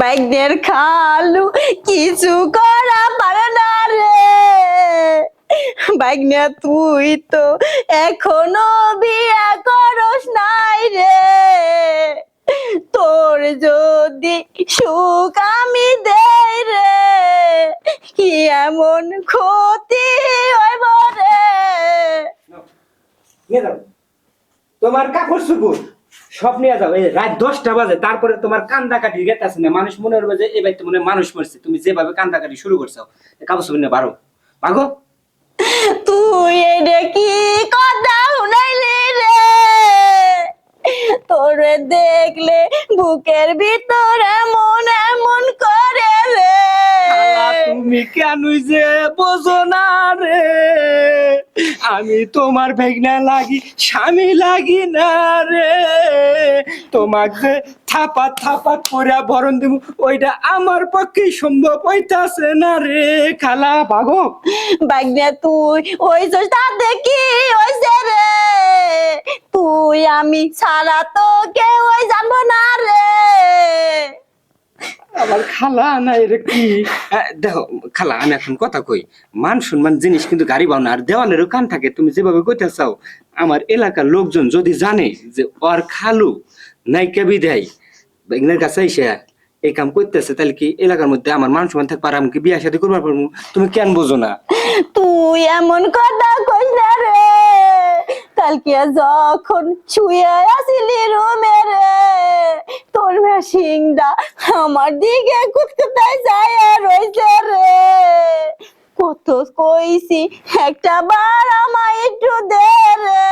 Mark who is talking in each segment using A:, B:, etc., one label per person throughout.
A: বাইকদের খালু কিছু করা পারে না রে। বাইকনা তুই তো এখনো বিয়া করস নাই রে। তোর যদি সুখ আমি দেই রে, কি এমন ক্ষতি হইব রে।
B: তোমার কাপড় চুপুর সব নিয়ে যাও। এই রাত 10টা বাজে, তারপরে তোমার কান্দা কাটি গেতেছে না। মানুষ মনে করবে যে এবার তো মনে হয় মানুষ মরছে। তুমি যেভাবে কান্দা কাটি শুরু করছো, কাপড় চুপুর নিয়ে বারো ভাগো।
A: তুই এটা কি কথা শুনাইলি রে? তোরে দেখলে বুকের ভিতরে এমন এমন করে রে।
B: তুমি কেনই যে বোঝো না রে, আমি তোমার ভেগনা লাগি স্বামী লাগি না রে। তোমাকে থাপা থাপা করে ভরণ দিব, ওইটা আমার পক্ষে সম্ভব হইতাছে না রে। খালা ভাগো।
A: বাইকনা তুই ওই তা দেখি ওইছে রে। তুই আমি ছাড়া তো কেউ জানবো না রে।
B: আমার খালা না এর কি দেখো খালা, আমি এখন কথা কই, মান সম্মান জিনিস কিন্তু গাড়ি বাও না, আর দেওয়ালেরও কান থাকে। তুমি যেভাবে কইতে চাও, আমার এলাকার লোকজন যদি জানে যে ওর খালু নাইকা বিদায় এগুলোর কাছে এসে এই কাম করতেছে, তাহলে কি এলাকার মধ্যে আমার মান সম্মান থাকবে? আর আমি কি বিয়ে শাদী করবার পারবো? তুমি কেন বোঝো না?
A: তুই এমন কথা কইস না রে। কালকে যখন শুয়ে আসিলি রুমে রে, তোর মেশিনটা আমার দিকে কুতকুতায় যায় রইছে রে। কত কইছি একটা বার আমায় একটু দে রে,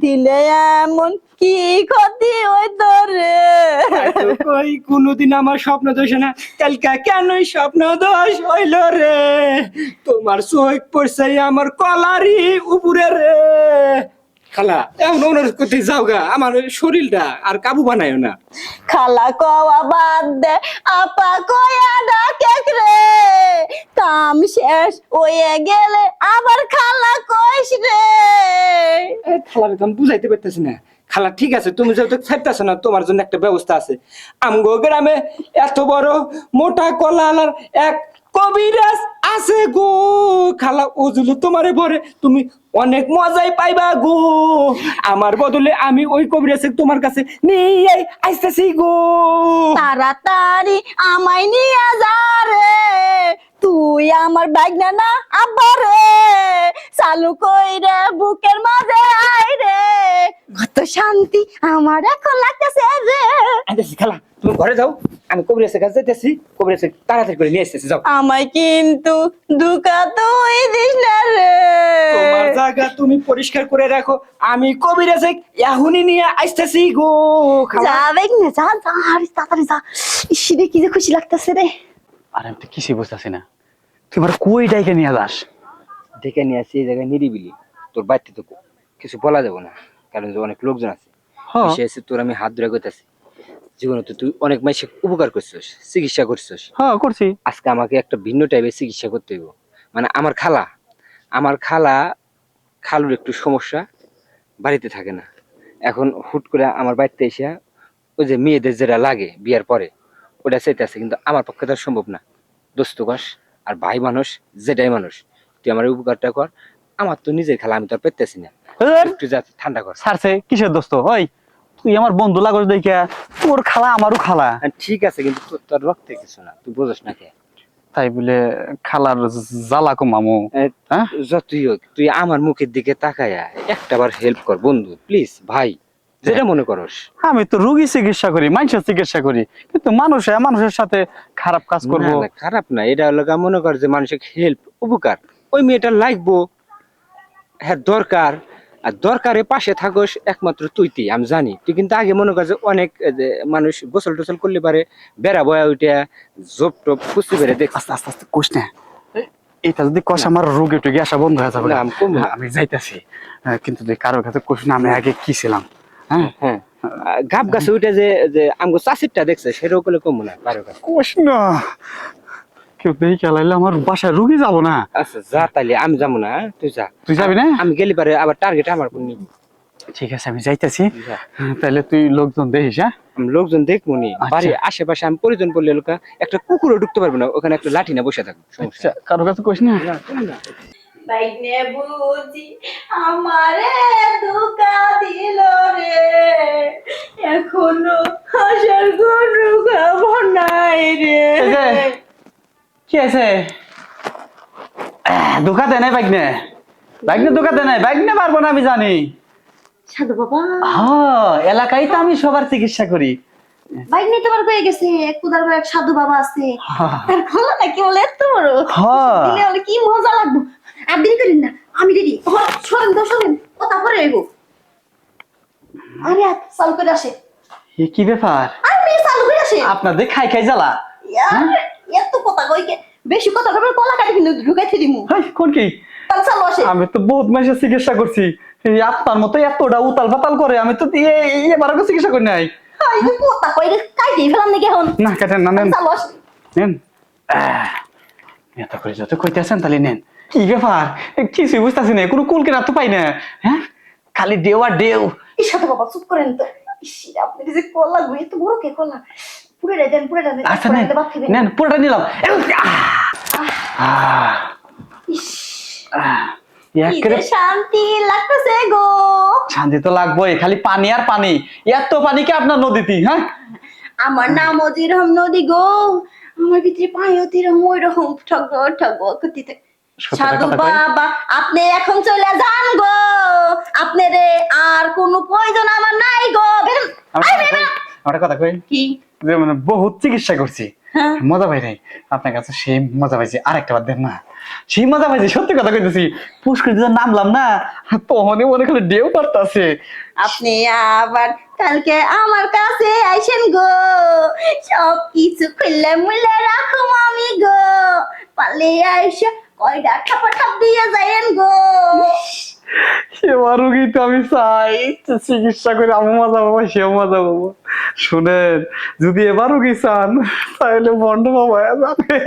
A: দিলে এমন কি ক্ষতি হইতো রে।
B: কই কোনোদিন আমার স্বপ্ন দোষ না, কালকা কেনই স্বপ্ন দোষ হইল রে? তোমার চোখ পড়ছে আমার কলারি উপরে রে। খালা এমন অনুরোধ করতে যাও গা, আমার শরীরটা আর কাবু বানায় না।
A: খালা কওয়া বাদ দে, আপা কয়া ডাকে রে। কাম শেষ হয়ে গেলে আবার খালা কইস রে।
B: খালার আমি বুঝাইতে পারতেছি না। খালা ঠিক আছে, তুমি যেহেতু ছাড়তেছো না, তোমার জন্য একটা ব্যবস্থা আছে। আমগো গ্রামে এত বড় মোটা কলার এক কবিরাজ আছে গো। খালা ওজুলু তোমারে ভরে, তুমি অনেক মজাই পাইবা গো। আমার বদলে আমি ওই কবিরাজকে তোমার কাছে নিয়ে আইতেছি গো।
A: তাড়াতাড়ি আমায় নিয়ে যা রে। তুই আমার বাইকনা না আব্বা রে। চালু কইরে বুকের মাঝে আই রে। কত শান্তি আমার এখন লাগতেছে রে।
B: আইতেছি খালা, তুমি ঘরে যাও, আমি কবিরাজের কাছে যাইতেছি। কবিরাজকে তাড়াতাড়ি করে নিয়ে আসতেছি, যাও।
A: আমায় কিন্তু দুকা তুই দিস না রে।
B: তোমার জায়গা তুমি পরিষ্কার করে রাখো, আমি কবিরাজে এখনই নিয়ে আসতেছি গো। খালা
A: যা বাইকনা যা যা, আর তাড়াতাড়ি যা। ইসিরে কি যে খুশি লাগতেছে রে।
C: আর আমি তো কিছুই বুঝতেছি না, তুই আমার কই ডাইকে নিয়ে যাস?
B: ডেকে নিয়ে আসছি এই জায়গায় নিরিবিলি। তোর বাড়িতে তো কিছু বলা যাবো না, কারণ যে অনেক লোকজন আছে।
C: হ্যাঁ।
B: এসে তোর আমি হাত ধরে কইতাছি, জীবনে তো তুই অনেক মাইসে উপকার করছিস, চিকিৎসা করছিস।
C: হ্যাঁ করছি।
B: আজকে আমাকে একটা ভিন্ন টাইপের চিকিৎসা করতে হইব। মানে আমার খালা খালুর একটু সমস্যা, বাড়িতে থাকে না। এখন হুট করে আমার বাড়িতে এসে ওই যে মেয়েদের যেটা লাগে বিয়ার পরে ওটা চাইতেছে, কিন্তু আমার পক্ষে তো আর সম্ভব না। দোস্ত কস আর ভাই মানুষ, যেটাই মানুষ, তুই আমার উপকারটা কর। আমার তো নিজের খেলা, আমি তো আর পেতেছি না। একটু যা ঠান্ডা কর।
C: ছাড়ছে কিসের দোস্ত? ওই তুই আমার বন্ধু লাগস দেখে, তোর খালা আমারও খালা।
B: ঠিক আছে, কিন্তু তোর রক্তে কিছু না, তুই বোঝস না কে?
C: তাই বলে খালার জ্বালা কমামু? হ্যাঁ,
B: যতই হোক তুই আমার মুখের দিকে তাকায়া একটাবার হেল্প কর বন্ধু, প্লিজ ভাই, যেটা মনে করস।
C: আমি তো রোগী চিকিৎসা করি, মানুষের চিকিৎসা করি, কিন্তু মানুষের সাথে খারাপ কাজ করবো?
B: না, না, খারাপ না, এটা হলো গা মনে কর যে মানুষের হেল্প উপকার, ওই মেয়েটা লাগবো, হ্যাঁ দরকার। আর দরকারে পাশে থাকস একমাত্র তুই আমি জানি। তুই কিন্তু আগে মনে কর যে অনেক মানুষ গোসল টোসল করলে পারে বেড়া বয়া উঠে জব টপ খুঁজতে পেরে দেখ।
C: আস্তে আস্তে আস্তে কোষ না, এটা যদি কষ আমার রোগে টোগে আসা বন্ধ হয়ে যাবে।
B: না, আমি কমবো না।
C: আমি যাইতেছি, কিন্তু তুই কারোর কাছে কোষ না আমি আগে কি ছিলাম। হ্যাঁ
B: হ্যাঁ, গাব গাছে উঠে যে যে আমগো চাষিরটা দেখছে সেটাও করলে কমবো না কারো কাছে।
C: কোষ না, কেউ দেখে খেলাইলে আমার বাসায় রুগী যাবো না।
B: আচ্ছা যা, তাইলে আমি যাবো না, তুই যা।
C: তুই যাবি না?
B: আমি গেলি পারে আবার টার্গেট আমার কোন নিবি।
C: ঠিক আছে আমি যাইতেছি।
B: যা।
C: তাহলে তুই লোকজন দেখিস, হ্যাঁ?
B: আমি লোকজন দেখবো নি,
C: আচ্ছা।
B: বাড়ির আশেপাশে আমি পরিজন পড়লে লোকা একটা কুকুরও ঢুকতে পারবে না, ওখানে একটা লাঠি না বসে থাকবে, সমস্যা
C: আচ্ছা, কারো কাছে কইস না।
B: না, চল না।
A: বাইনে বুঝি আমারে ধোকা দিল রে, এখনো হাসার কোনো খবর নাই রে।
C: এই যে, কি আছে? ধোকা দেয় নাই বাইকনে, বাইকনে ধোকা দেয় নাই, বাইকনে পারবো না আমি জানি।
A: সাধু বাবা,
C: হ্যাঁ, এলাকায় তো আমি সবার চিকিৎসা করি।
A: বাইক নিয়ে তোমার কয়ে গেছে কুদার এক সাধু বাবা আছে,
C: হ্যাঁ।
A: তার খোলা নাকি বলে এত বড়,
C: হ্যাঁ।
A: দিলে বলে কি মজা লাগবে। আর দেরি করেন না, আমি রেডি। সরেন তো সরেন, কথা পরে এগো। আরে চালু করে আসে,
C: এ কি ব্যাপার?
A: আরে চালু করে আসে।
C: আপনাদের খাই খাই জ্বালা।
A: এত কথা কইকে, বেশি কথা কবে কলা কাটি কিন্তু ঢুকাইতে দিমু।
C: হাই, কোন কি?
A: তাহলে চালু আসে।
C: আমি তো বহুত মানুষের চিকিৎসা করছি, এই আপনার মতো এতটা উতাল পাতাল করে আমি তো এবারও চিকিৎসা করি নাই।
A: এই যে কথা কইরে কাটি ফেলাম নাকি এখন।
C: না কাটেন না, নেন
A: চালু আসে।
C: নেন। এত করে যত কইতেছেন তাহলে নেন। কি ব্যাপার? কিছুই বুঝতেছি না, কোনো কুল কেনা তো পাই না। হ্যাঁ, খালি দেও আর দেও।
A: ইস সাধু বাবা চুপ করেন তো। ইস আপনি যে কলা গুই এত বড় কে কলা, পুরে দেন পুরে দেন।
C: আচ্ছা নেন নেন, পুরোটা নিলাম।
A: ইস কি যে শান্তি লাগতেছে গো।
C: শান্তি তো লাগবোই, খালি পানি আর পানি। এত পানি কি আপনার নদীতে? হ্যাঁ,
A: আমার নাম অজিরহম নদী গো, আমার ভিতরে পায়তিরহম ওই রকম ঠগ ঠগ করতে।
C: সত্যি
A: সাধু
C: কথা কই।
A: বাবা আপনি এখন চলে যান গো, আপনারে আর কোনো প্রয়োজন আমার নাই গো। বেরোন।
C: আমার কথা কই,
A: কি
C: যে মানে বহুত চিকিৎসা করছি,
A: হ্যাঁ
C: মজা পাই নাই। আপনার কাছে সেই মজা পাইছি, আরেকটা বাদ দেন না। সেই মজা পাইছি, সত্যি কথা কইতেছি। পুষ্করিতে যখন নামলাম না, তখনই মনে করে ঢেউ পড়তাছে।
A: আপনি আবার কালকে আমার কাছে আইসেন গো, সব কিছু খুললে মুলে রাখুম আমি গো, পালে আইসা কয়টা ঠাপা ঠাপ দিয়ে যাইেন গো।
C: সেবা রোগী তো আমি চাই, চিকিৎসা করে আমি মজা পাবো, সেও মজা পাবো। শুনেন, যদি এবার রোগী চান তাহলে বন্ড বাবা যাবে।